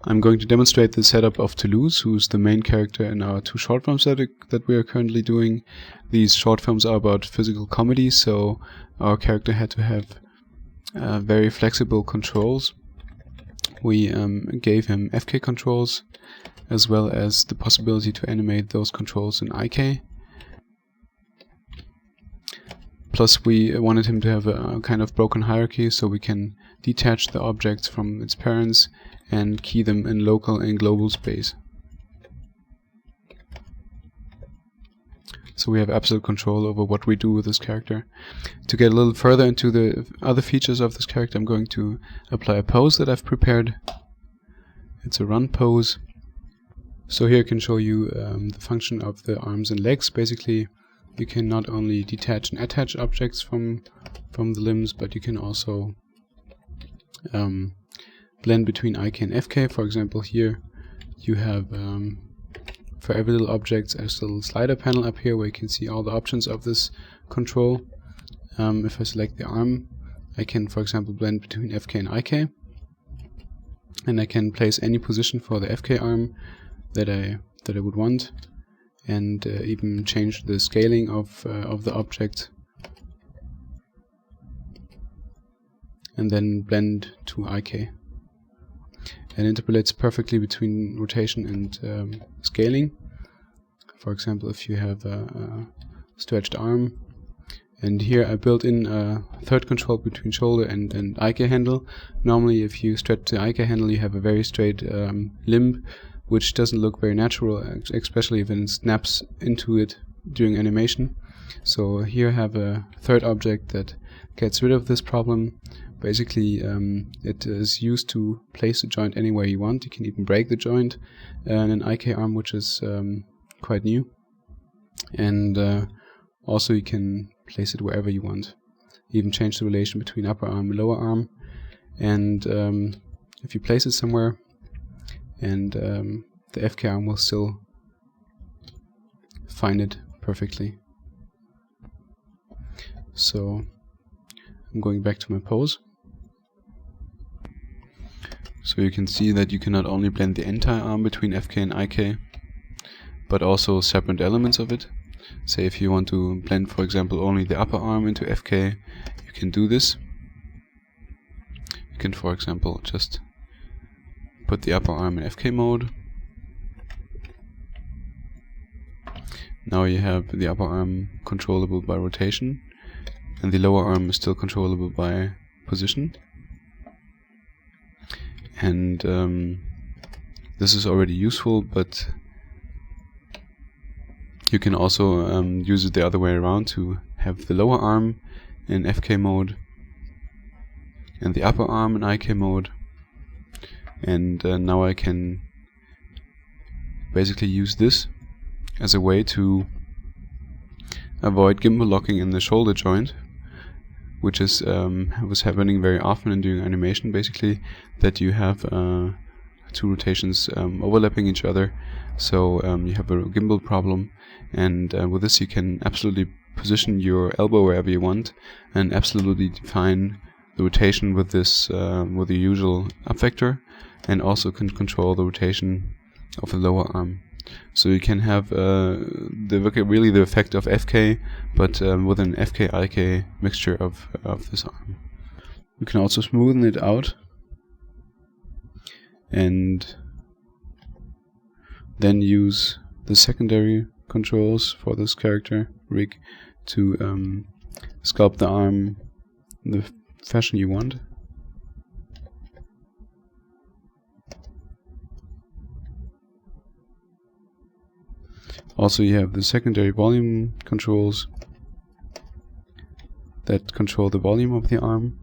I'm going to demonstrate the setup of Toulouse, who's the main character in our 2 short films that we are currently doing. These short films are about physical comedy, so our character had to have very flexible controls. We gave him FK controls, as well as the possibility to animate those controls in IK. Plus we wanted him to have a kind of broken hierarchy, so we can detach the objects from its parents and key them in local and global space. So we have absolute control over what we do with this character. To get a little further into the other features of this character, I'm going to apply a pose that I've prepared. It's a run pose. So here I can show you the function of the arms and legs. Basically, you can not only detach and attach objects from the limbs, but you can also blend between IK and FK. For example, here you have for every little object there's a little slider panel up here where you can see all the options of this control. If I select the arm, I can, for example, blend between FK and IK, and I can place any position for the FK arm that I would want, and even change the scaling of the object, and then blend to IK. And interpolates perfectly between rotation and scaling. For example, if you have a stretched arm, and here I built in a third control between shoulder and IK handle. Normally, if you stretch the IK handle, you have a very straight limb, which doesn't look very natural, especially when it snaps into it during animation. So here I have a third object that gets rid of this problem. Basically, it is used to place the joint anywhere you want. You can even break the joint in an IK arm, which is quite new. And also you can place it wherever you want. Even change the relation between upper arm and lower arm. And if you place it somewhere, and the FK arm will still find it perfectly. So I'm going back to my pose. So you can see that you can not only blend the entire arm between FK and IK, but also separate elements of it. Say if you want to blend, for example, only the upper arm into FK, you can do this. You can, for example, just put the upper arm in FK mode. Now you have the upper arm controllable by rotation, and the lower arm is still controllable by position. And this is already useful, but you can also use it the other way around, to have the lower arm in FK mode and the upper arm in IK mode. And now I can basically use this as a way to avoid gimbal locking in the shoulder joint, which is was happening very often in doing animation. Basically, that you have 2 rotations overlapping each other, so you have a gimbal problem. And with this, you can absolutely position your elbow wherever you want, and absolutely define the rotation with this with the usual up vector, and also can control the rotation of the lower arm. So you can have really the effect of FK, but with an FK-IK mixture of this arm. You can also smoothen it out, and then use the secondary controls for this character rig to sculpt the arm in the fashion you want. Also, you have the secondary volume controls that control the volume of the arm.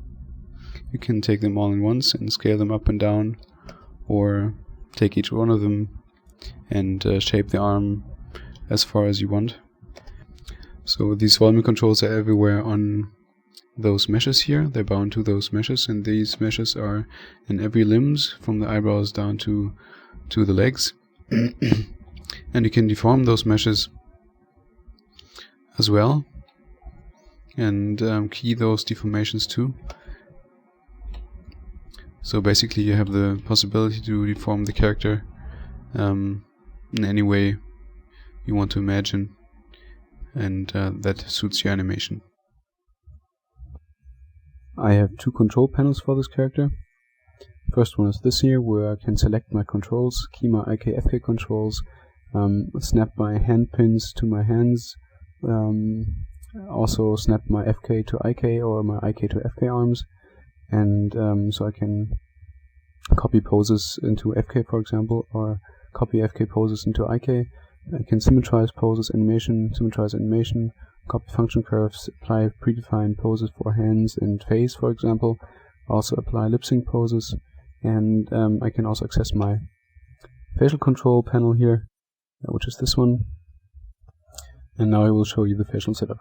You can take them all in once and scale them up and down, or take each one of them and shape the arm as far as you want. So these volume controls are everywhere on those meshes here. They're bound to those meshes, and these meshes are in every limbs from the eyebrows down to the legs. And you can deform those meshes as well, and key those deformations too. So basically you have the possibility to deform the character in any way you want to imagine, and that suits your animation. I have two control panels for this character. First one is this here, where I can select my controls, key my IK, FK controls, snap my hand pins to my hands, also snap my FK to IK or my IK to FK arms, and so I can copy poses into FK, for example, or copy FK poses into IK. I can symmetrize poses, symmetrize animation, copy function curves, apply predefined poses for hands and face, for example, also apply lip sync poses, and I can also access my facial control panel here, which is this one, and now I will show you the facial setup.